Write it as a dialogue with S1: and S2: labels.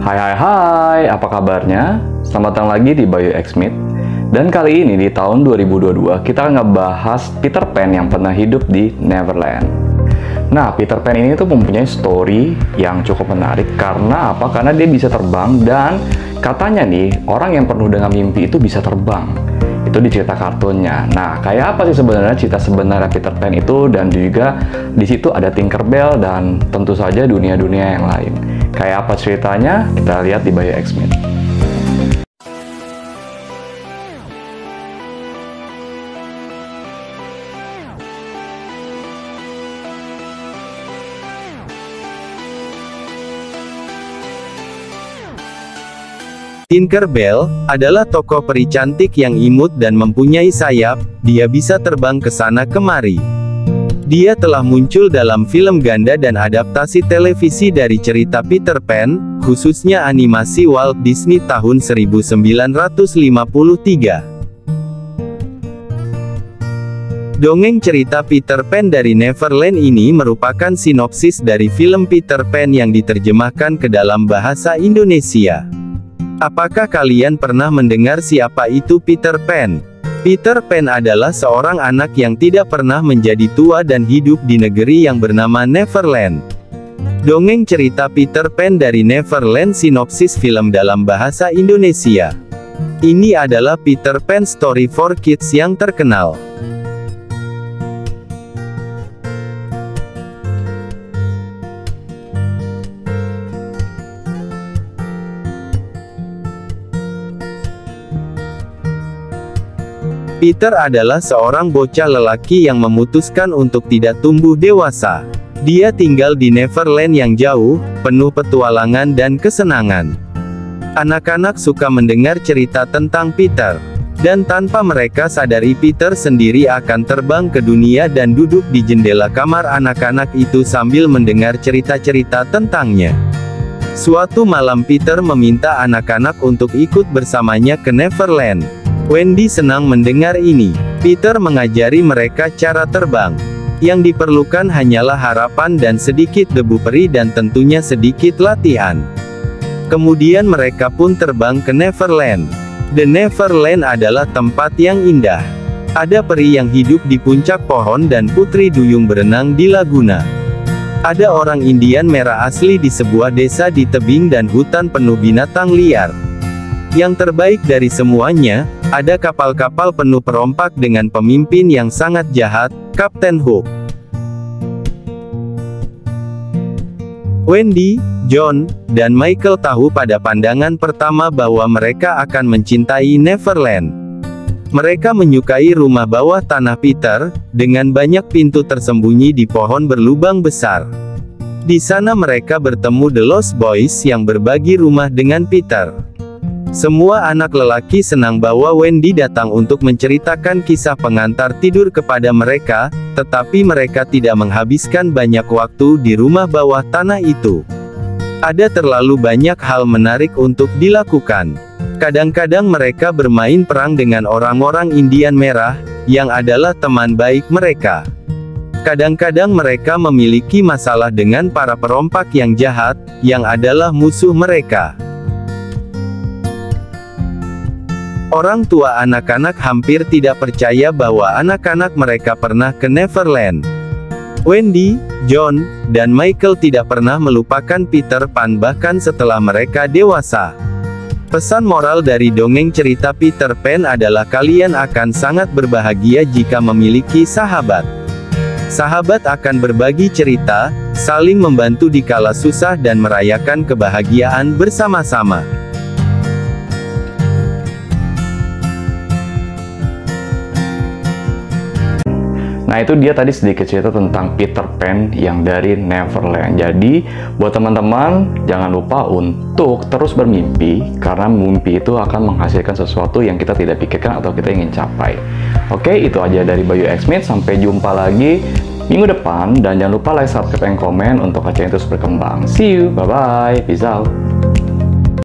S1: Hai hai hai, apa kabarnya? Selamat datang lagi di Bayu Xmit. Dan kali ini di tahun 2022 kita ngebahas Peter Pan yang pernah hidup di Neverland. Nah, Peter Pan ini tuh mempunyai story yang cukup menarik. Karena apa? Karena dia bisa terbang dan katanya nih, orang yang penuh dengan mimpi itu bisa terbang. Itu di cerita kartunnya. Nah, kayak apa sih sebenarnya cerita sebenarnya Peter Pan itu, dan juga di situ ada Tinkerbell dan tentu saja dunia-dunia yang lain. Kayak apa ceritanya? Kita lihat di Bayu Xmit.
S2: Tinkerbell adalah tokoh peri cantik yang imut dan mempunyai sayap. Dia bisa terbang ke sana kemari. Dia telah muncul dalam film ganda dan adaptasi televisi dari cerita Peter Pan, khususnya animasi Walt Disney tahun 1953. Dongeng cerita Peter Pan dari Neverland ini merupakan sinopsis dari film Peter Pan yang diterjemahkan ke dalam bahasa Indonesia. Apakah kalian pernah mendengar siapa itu Peter Pan? Peter Pan adalah seorang anak yang tidak pernah menjadi tua dan hidup di negeri yang bernama Neverland. Dongeng cerita Peter Pan dari Neverland, sinopsis film dalam bahasa Indonesia. Ini adalah Peter Pan story for kids yang terkenal. Peter adalah seorang bocah lelaki yang memutuskan untuk tidak tumbuh dewasa. Dia tinggal di Neverland yang jauh, penuh petualangan dan kesenangan. Anak-anak suka mendengar cerita tentang Peter. Dan tanpa mereka sadari, Peter sendiri akan terbang ke dunia dan duduk di jendela kamar anak-anak itu sambil mendengar cerita-cerita tentangnya. Suatu malam Peter meminta anak-anak untuk ikut bersamanya ke Neverland. Wendy senang mendengar ini. Peter mengajari mereka cara terbang. Yang diperlukan hanyalah harapan dan sedikit debu peri dan tentunya sedikit latihan. Kemudian mereka pun terbang ke Neverland. The Neverland adalah tempat yang indah. Ada peri yang hidup di puncak pohon dan putri duyung berenang di laguna. Ada orang Indian merah asli di sebuah desa di tebing dan hutan penuh binatang liar. Yang terbaik dari semuanya, ada kapal-kapal penuh perompak dengan pemimpin yang sangat jahat, Kapten Hook. Wendy, John, dan Michael tahu pada pandangan pertama bahwa mereka akan mencintai Neverland. Mereka menyukai rumah bawah tanah Peter, dengan banyak pintu tersembunyi di pohon berlubang besar. Di sana mereka bertemu The Lost Boys yang berbagi rumah dengan Peter. Semua anak lelaki senang bahwa Wendy datang untuk menceritakan kisah pengantar tidur kepada mereka, tetapi mereka tidak menghabiskan banyak waktu di rumah bawah tanah itu. Ada terlalu banyak hal menarik untuk dilakukan. Kadang-kadang mereka bermain perang dengan orang-orang Indian merah, yang adalah teman baik mereka. Kadang-kadang mereka memiliki masalah dengan para perompak yang jahat, yang adalah musuh mereka. Orang tua anak-anak hampir tidak percaya bahwa anak-anak mereka pernah ke Neverland. Wendy, John, dan Michael tidak pernah melupakan Peter Pan bahkan setelah mereka dewasa. Pesan moral dari dongeng cerita Peter Pan adalah kalian akan sangat berbahagia jika memiliki sahabat. Sahabat akan berbagi cerita, saling membantu di kala susah dan merayakan kebahagiaan bersama-sama.
S1: Nah, itu dia tadi sedikit cerita tentang Peter Pan yang dari Neverland. Jadi, buat teman-teman, jangan lupa untuk terus bermimpi, karena mimpi itu akan menghasilkan sesuatu yang kita tidak pikirkan atau kita ingin capai. Oke, itu aja dari Bayu Xmit. Sampai jumpa lagi minggu depan, dan jangan lupa like, subscribe, dan komen untuk channel ini terus berkembang. See you, bye-bye, peace out.